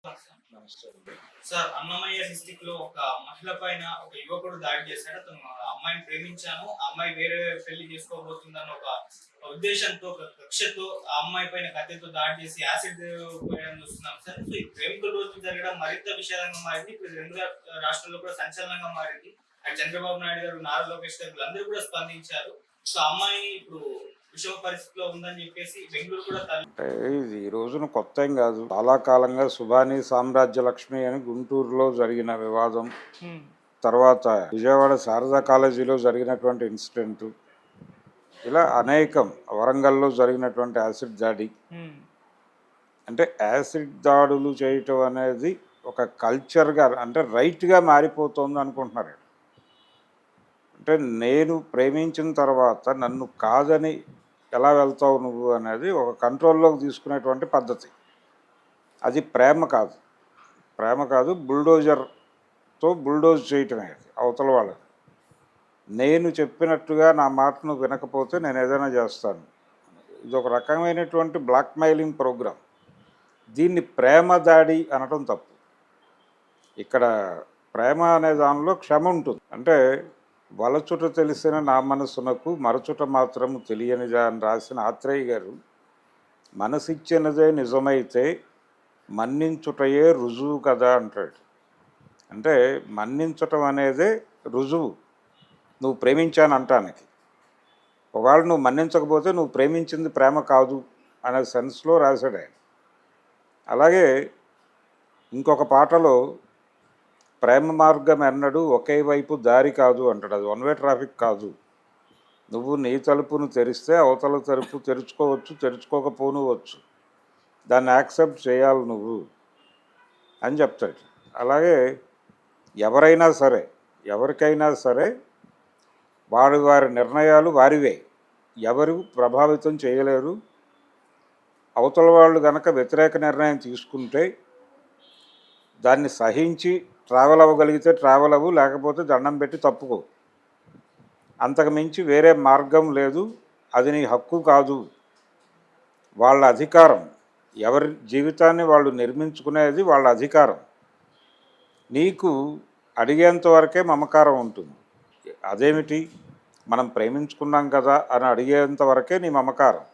నమస్తే. Sir, Annamayya district లో ఒక మహిళ పైన ఒక యువకుడు దాడి చేశాడు. అతను ఆ అమ్మాయిని ప్రేమించాను, ఆ అమ్మాయి వేరే పెళ్లి చేసుకోబోతుందన్న ఒక ఉద్దేశంతో, ఒక కక్షతో ఆ అమ్మాయి పైన కత్తితో దాడి చేసి యాసిడ్ పోయడం చూస్తున్నాం సార్. సో ఈ ప్రేమికుల రోజు జరగడం మరింత విషాదంగా మారింది. ఇప్పుడు రెండు రాష్ట్రాల్లో కూడా సంచలనంగా మారింది. అటు చంద్రబాబు నాయుడు గారు, నారా లోకేష్ గారు అందరూ కూడా స్పందించారు. సో అమ్మాయి ఇప్పుడు విషమ పరిస్థితిలో ఉందని చెప్పేసి బెంగళూరు కూడా అంటే ఇది ఈ రోజున కొత్త ఏం కాదు. చాలా కాలంగా సుభాని సామ్రాజ్య లక్ష్మి అని గుంటూరులో జరిగిన వివాదం, తర్వాత విజయవాడ శారదా కాలేజీలో జరిగినటువంటి ఇన్సిడెంట్, ఇలా అనేకం, వరంగల్లో జరిగినటువంటి యాసిడ్ దాడి, అంటే యాసిడ్ దాడులు చేయటం అనేది ఒక కల్చర్గా, అంటే రైట్గా మారిపోతుంది అనుకుంటున్నారు. అంటే నేను ప్రేమించిన తర్వాత నన్ను కాదని ఎలా వెళ్తావు నువ్వు అనేది ఒక కంట్రోల్లోకి తీసుకునేటువంటి పద్ధతి. అది ప్రేమ కాదు. ప్రేమ కాదు, బుల్డోజర్తో బుల్డోజ్ చేయటమే అది అవతల వాళ్ళని. నేను చెప్పినట్టుగా నా మాటను వినకపోతే నేను ఏదైనా చేస్తాను. ఇది ఒక రకమైనటువంటి బ్లాక్మెయిలింగ్ ప్రోగ్రాం. దీన్ని ప్రేమ దాడి అనటం తప్పు. ఇక్కడ ప్రేమ అనే దానిలో క్షమ ఉంటుంది. అంటే వలచుట తెలిసిన నా మనసునకు మరచుట మాత్రము తెలియనిదా అని రాసిన ఆత్రేయ గారు, మనసిచ్చినదే నిజమైతే మన్నించుటయే రుజువు కదా అంటాడు. అంటే మన్నించటం అనేదే రుజువు నువ్వు ప్రేమించాను అంటానికి. ఒకవేళ నువ్వు మన్నించకపోతే నువ్వు ప్రేమించింది ప్రేమ కాదు అనే సెన్స్లో రాశాడు ఆయన. అలాగే ఇంకొక పాటలో ప్రేమ మార్గం ఎన్నడూ ఒకే వైపు దారి కాదు అంటాడు. అది వన్ వే ట్రాఫిక్ కాదు. నువ్వు నీ తలుపును తెరిస్తే అవతల తలుపు తెరుచుకోవచ్చు, తెరుచుకోకపోనవచ్చు. దాన్ని యాక్సెప్ట్ చేయాలి నువ్వు అని చెప్తాడు. అలాగే ఎవరైనా సరే, ఎవరికైనా సరే వారి నిర్ణయాలు వారివే, ఎవరు ప్రభావితం చేయలేరు. అవతల వాళ్ళు కనుక వ్యతిరేక నిర్ణయం తీసుకుంటే దాన్ని సహించి ట్రావెల్ అవ్వగలిగితే ట్రావెల్ అవ్వు, లేకపోతే దండం పెట్టి తప్పుకో. అంతకు మించి వేరే మార్గం లేదు. అది నీ హక్కు కాదు, వాళ్ళ అధికారం. ఎవరి జీవితాన్ని వాళ్ళు నిర్మించుకునేది వాళ్ళ అధికారం. నీకు అడిగేంత వరకే మమకారం ఉంటుంది. అదేమిటి, మనం ప్రేమించుకున్నాం కదా అని అడిగేంత వరకే నీ మమకారం.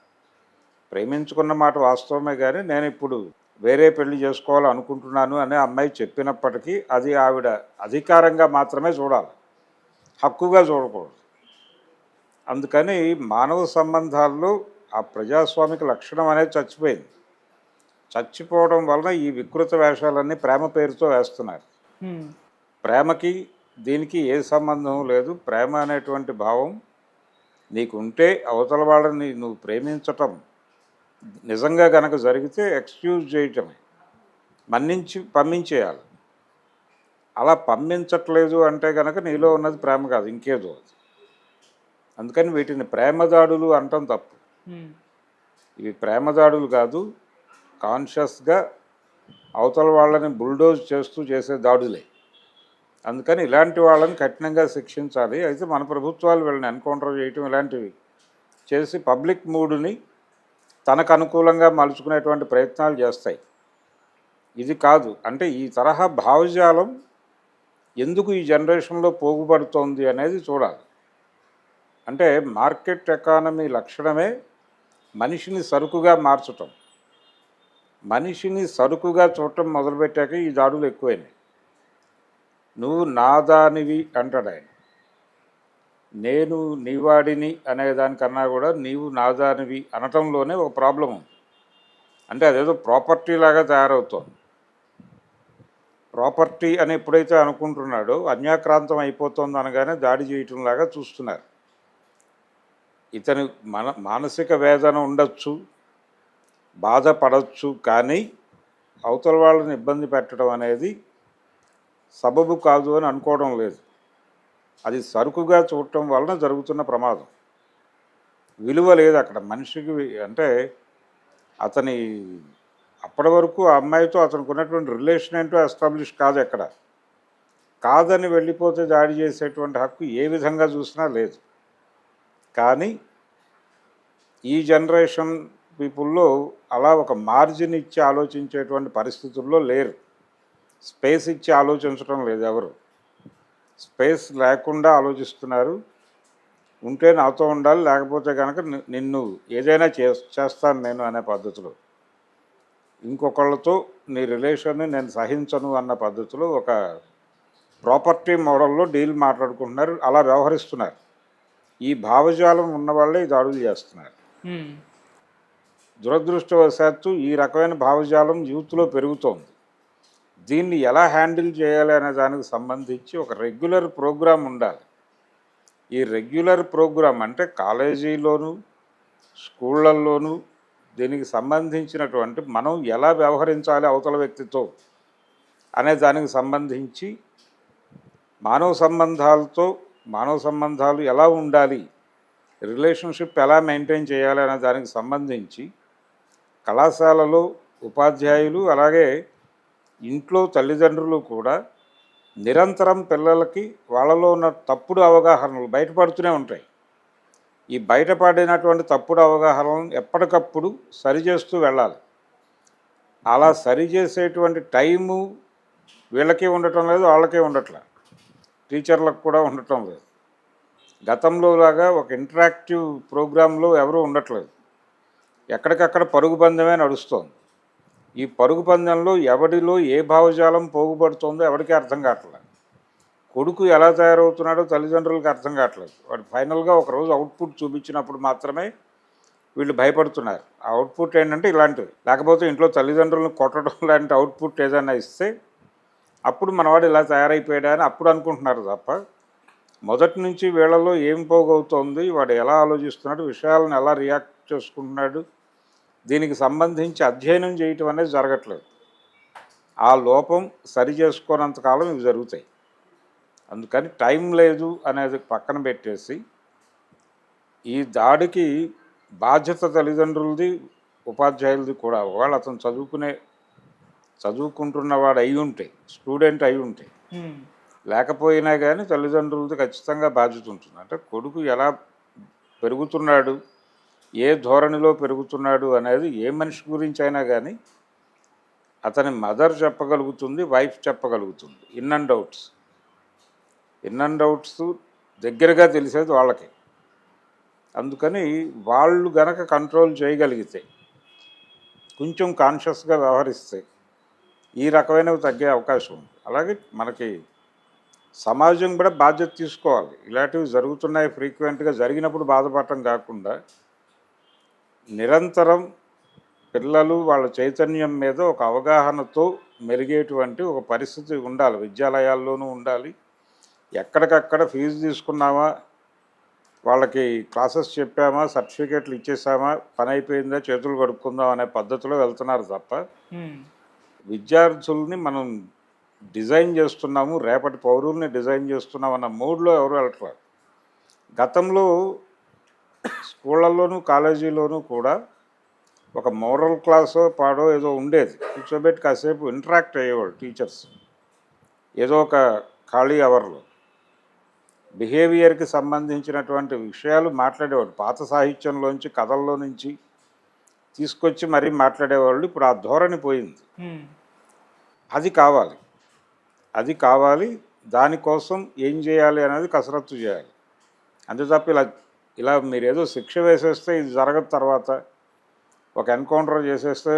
ప్రేమించుకున్న మాట వాస్తవమే, కానీ నేను ఇప్పుడు వేరే పెళ్లి చేసుకోవాలనుకుంటున్నాను అనే అమ్మాయి చెప్పినప్పటికీ అది ఆవిడ అధికారంగా మాత్రమే చూడాలి, హక్కుగా చూడకూడదు. అందుకని మానవ సంబంధాల్లో ఆ ప్రజాస్వామిక లక్షణం అనేది చచ్చిపోయింది. చచ్చిపోవడం వలన ఈ వికృత వేషాలన్నీ ప్రేమ పేరుతో వేస్తున్నారు. ప్రేమకి దీనికి ఏ సంబంధం లేదు. ప్రేమ అనేటువంటి భావం నీకుంటే అవతల వాళ్ళని నువ్వు ప్రేమించటం నిజంగా కనుక జరిగితే ఎక్స్క్యూజ్ చేయటమే, మన్నించి పంపించేయాలి. అలా పంపించట్లేదు అంటే కనుక నీలో ఉన్నది ప్రేమ కాదు, ఇంకేదో అది. అందుకని వీటిని ప్రేమదాడులు అంటాం తప్పు. ఇవి ప్రేమదాడులు కాదు, కాన్షియస్గా అవతల వాళ్ళని బుల్డోజ్ చేస్తూ చేసే దాడులే. అందుకని ఇలాంటి వాళ్ళని కఠినంగా శిక్షించాలి. అయితే మన ప్రభుత్వాలు వీళ్ళని ఎన్కౌంటర్ చేయటం ఇలాంటివి చేసి పబ్లిక్ మూడుని తనకు అనుకూలంగా మలుచుకునేటువంటి ప్రయత్నాలు చేస్తాయి. ఇది కాదు. అంటే ఈ తరహా భావజాలం ఎందుకు ఈ జనరేషన్లో పోగుపడుతోంది అనేది చూడాలి. అంటే మార్కెట్ ఎకానమీ లక్షణమే మనిషిని సరుకుగా మార్చటం. మనిషిని సరుకుగా చూడటం మొదలుపెట్టాక ఈ దాడులు ఎక్కువైనాయి. నువ్వు నాదానివి అంటాడు ఆయన. నేను నీవాడిని అనేదానికన్నా కూడా నీవు నాదానివి అనటంలోనే ఒక ప్రాబ్లం ఉంది. అంటే అదేదో ప్రాపర్టీ లాగా తయారవుతోంది. ప్రాపర్టీ అని ఎప్పుడైతే అనుకుంటున్నాడో అన్యాక్రాంతం అయిపోతుంది అనగానే దాడి చేయటంలాగా చూస్తున్నారు. ఇతని మానసిక వేదన ఉండొచ్చు, బాధపడవచ్చు, కానీ అవతల వాళ్ళని ఇబ్బంది పెట్టడం అనేది సబబు కాదు అని అనుకోవడం లేదు. అది సరుకుగా చూడటం వలన జరుగుతున్న ప్రమాదం. విలువ లేదు అక్కడ మనిషికి. అంటే అతని అప్పటి వరకు ఆ అమ్మాయితో అతనికి ఉన్నటువంటి రిలేషన్ ఏంటో ఎస్టాబ్లిష్ కాదు. ఎక్కడ కాదని వెళ్ళిపోతే దాడి చేసేటువంటి హక్కు ఏ విధంగా చూసినా లేదు. కానీ ఈ జనరేషన్ పీపుల్లో అలా ఒక మార్జిన్ ఇచ్చి ఆలోచించేటువంటి పరిస్థితుల్లో లేరు. స్పేస్ ఇచ్చి ఆలోచించడం లేదు ఎవరు. స్పేస్ లేకుండా ఆలోచిస్తున్నారు. ఉంటే నాతో ఉండాలి, లేకపోతే కనుక నిన్ను ఏదైనా చేస్తాను నేను అనే పద్ధతిలో, ఇంకొకళ్ళతో నీ రిలేషన్ని నేను సహించను అన్న పద్ధతిలో ఒక ప్రాపర్టీ మోడల్లో డీల్ మాట్లాడుకుంటున్నారు. అలా వ్యవహరిస్తున్నారు. ఈ భావజాలం ఉన్నవాళ్ళే ఈ దాడులు చేస్తున్నారు. దురదృష్టవశాత్తు ఈ రకమైన భావజాలం యూత్లో పెరుగుతోంది. దీన్ని ఎలా హ్యాండిల్ చేయాలి అనే దానికి సంబంధించి ఒక రెగ్యులర్ ప్రోగ్రాం ఉండాలి. ఈ రెగ్యులర్ ప్రోగ్రాం అంటే కాలేజీలోను స్కూళ్ళల్లోనూ దీనికి సంబంధించినటువంటి మనం ఎలా వ్యవహరించాలి అవతల వ్యక్తితో అనే దానికి సంబంధించి మానవ సంబంధాలు ఎలా ఉండాలి, రిలేషన్షిప్ ఎలా మెయింటైన్ చేయాలి అనే దానికి సంబంధించి కళాశాలలో ఉపాధ్యాయులు అలాగే ఇంట్లో తల్లిదండ్రులు కూడా నిరంతరం పిల్లలకి వాళ్ళలో ఉన్న తప్పుడు అవగాహనలు బయటపడుతూనే ఉంటాయి. ఈ బయటపడినటువంటి తప్పుడు అవగాహనలను ఎప్పటికప్పుడు సరిచేస్తూ వెళ్ళాలి. అలా సరిచేసేటువంటి టైము వీళ్ళకి ఉండటం లేదు, వాళ్ళకే ఉండట్లే, టీచర్లకు కూడా ఉండటం లేదు. గతంలో లాగా ఒక ఇంటరాక్టివ్ ప్రోగ్రాంలో ఎవరూ ఉండట్లేదు. ఎక్కడికక్కడ పరుగు పందెమే నడుస్తోంది. ఈ పరుగు పందెంలో ఎవడిలో ఏ భావజాలం పోగుపడుతుందో ఎవరికీ అర్థం కావట్లేదు. కొడుకు ఎలా తయారవుతున్నాడో తల్లిదండ్రులకు అర్థం కావట్లేదు. వాడు ఫైనల్గా ఒకరోజు అవుట్పుట్ చూపించినప్పుడు మాత్రమే వీళ్ళు భయపడుతున్నారు. ఆ అవుట్పుట్ ఏంటంటే ఇలాంటివి, లేకపోతే ఇంట్లో తల్లిదండ్రులను కొట్టడం లాంటి అవుట్పుట్ ఏదైనా ఇస్తే అప్పుడు మనవాడు ఇలా తయారైపోయాడా అని అప్పుడు అనుకుంటున్నారు తప్ప మొదటి నుంచి వీళ్ళలో ఏం పోగవుతోంది, వాడు ఎలా ఆలోచిస్తున్నాడు, విషయాలను ఎలా రియాక్ట్ చేసుకుంటున్నాడు, దీనికి సంబంధించి అధ్యయనం చేయటం అనేది జరగట్లేదు. ఆ లోపం సరి చేసుకోనంతకాలం ఇవి జరుగుతాయి. అందుకని టైం లేదు అనేది పక్కన పెట్టేసి ఈ దాడికి బాధ్యత తల్లిదండ్రులది, ఉపాధ్యాయులది కూడా. ఒకవేళ అతను చదువుకుంటున్నవాడు అయి ఉంటే, స్టూడెంట్ అయి ఉంటే, లేకపోయినా కానీ తల్లిదండ్రులది ఖచ్చితంగా బాధ్యత ఉంటుంది. అంటే కొడుకు ఎలా పెరుగుతున్నాడు, ఏ ధోరణిలో పెరుగుతున్నాడు అనేది ఏ మనిషి గురించి అయినా కానీ అతని మదర్ చెప్పగలుగుతుంది, వైఫ్ చెప్పగలుగుతుంది. ఇన్ అండ్ అవుట్స్ దగ్గరగా తెలిసేది వాళ్ళకి. అందుకని వాళ్ళు గనక కంట్రోల్ చేయగలిగితే, కొంచెం కాన్షియస్గా వ్యవహరిస్తే ఈ రకమైనవి తగ్గే అవకాశం ఉంది. అలాగే మనకి సమాజం కూడా బాధ్యత తీసుకోవాలి. ఇలాంటివి జరుగుతున్నాయి, ఫ్రీక్వెంట్గా జరిగినప్పుడు బాధపడటం కాకుండా నిరంతరం పిల్లలు వాళ్ళ చైతన్యం మీద ఒక అవగాహనతో మెరిగేటువంటి ఒక పరిస్థితి ఉండాలి. విద్యాలయాల్లోనూ ఉండాలి. ఎక్కడికక్కడ ఫీజు తీసుకున్నామా, వాళ్ళకి క్లాసెస్ చెప్పామా, సర్టిఫికేట్లు ఇచ్చేసామా, పని అయిపోయిందా, చేతులు కడుక్కుందాం అనే పద్ధతిలో వెళ్తున్నారు తప్ప విద్యార్థుల్ని మనం డిజైన్ చేస్తున్నాము, రేపటి పౌరుల్ని డిజైన్ చేస్తున్నాం అన్న మూడ్లో ఎవరు వెళ్ళట్లేదు. గతంలో స్కూళ్ళల్లోనూ కాలేజీలోనూ కూడా ఒక మోరల్ క్లాసో పాడో ఏదో ఉండేది. కూర్చోబెట్టి కాసేపు ఇంటరాక్ట్ అయ్యేవాళ్ళు టీచర్స్, ఏదో ఒక ఖాళీ అవర్లో బిహేవియర్కి సంబంధించినటువంటి విషయాలు మాట్లాడేవాళ్ళు. పాత సాహిత్యంలోంచి, కథల్లో నుంచి తీసుకొచ్చి మరీ మాట్లాడేవాళ్ళు. ఇప్పుడు ఆ ధోరణి పోయింది. అది కావాలి. దానికోసం ఏం చేయాలి అనేది కసరత్తు చేయాలి. అంతే తప్ప ఇలా మీరు ఏదో శిక్ష వేసేస్తే ఇది జరగదు, తర్వాత ఒక ఎన్కౌంటర్ చేసేస్తే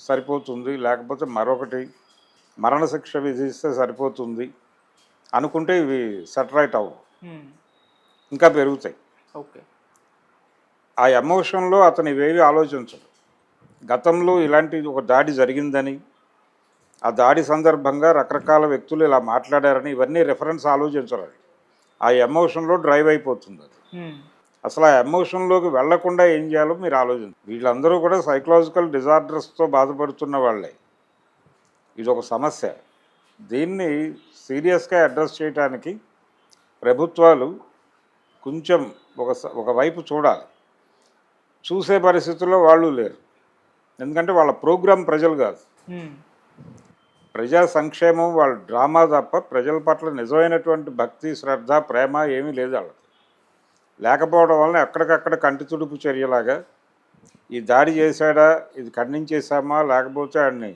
సరిపోతుంది, లేకపోతే మరొకటి మరణశిక్ష విధిస్తే సరిపోతుంది అనుకుంటే ఇవి సెటరైట్ అవ్వవు, ఇంకా పెరుగుతాయి. ఓకే, ఆ ఎమోషన్లో అతను ఇవేవి ఆలోచించడు. గతంలో ఇలాంటి ఒక దాడి జరిగిందని, ఆ దాడి సందర్భంగా రకరకాల వ్యక్తులు ఇలా మాట్లాడారని ఇవన్నీ రెఫరెన్స్ ఆలోచించరు. ఆ ఎమోషన్లో డ్రైవ్ అయిపోతుంది అది. అసలు ఆ ఎమోషన్లోకి వెళ్లకుండా ఏం చేయాలో మీరు ఆలోచించండి. వీళ్ళందరూ కూడా సైకలాజికల్ డిజార్డర్స్తో బాధపడుతున్న వాళ్ళే. ఇది ఒక సమస్య. దీన్ని సీరియస్గా అడ్రస్ చేయడానికి ప్రభుత్వాలు కొంచెం ఒకవైపు చూడాలి. చూసే పరిస్థితుల్లో వాళ్ళు లేరు. ఎందుకంటే వాళ్ళ ప్రోగ్రాం ప్రజలు కాదు, ప్రజా సంక్షేమం వాళ్ళ డ్రామా తప్ప ప్రజల పట్ల నిజమైనటువంటి భక్తి, శ్రద్ధ, ప్రేమ ఏమీ లేదు వాళ్ళకి. లేకపోవడం వలన ఎక్కడికక్కడ కంటి తుడుపు చర్యలాగా ఈ దాడి చేశాడా, ఇది ఖండించేశామా, లేకపోతే ఆడిని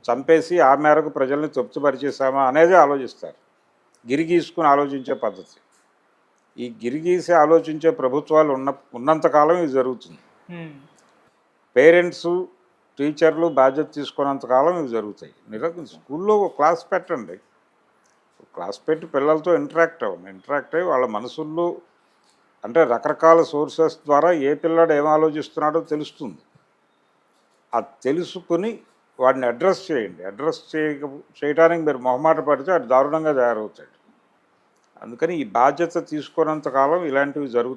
చంపేసి ఆ మేరకు ప్రజల్ని తృప్తిపరిచేశామా అనేది ఆలోచిస్తారు. గిరిగీసుకుని ఆలోచించే పద్ధతి. ఈ గిరిగీసి ఆలోచించే ప్రభుత్వాలు ఉన్నంతకాలం ఇది జరుగుతుంది. పేరెంట్సు, టీచర్లు బాధ్యత తీసుకున్నంతకాలం ఇవి జరుగుతాయి. స్కూల్లో ఒక క్లాస్ పెట్టండి, క్లాస్ పెట్టి పిల్లలతో ఇంటరాక్ట్ అయ్యి వాళ్ళ మనసుల్లో అంటే రకరకాల సోర్సెస్ ద్వారా ఏ పిల్లాడు ఏం ఆలోచిస్తున్నాడో తెలుస్తుంది. అది తెలుసుకుని వాడిని అడ్రస్ చేయండి. చేయడానికి మీరు మొహమాట పడితే అది దారుణంగా తయారవుతాడు. అందుకని ఈ బాధ్యత తీసుకున్నంతకాలం ఇలాంటివి జరుగుతాయి.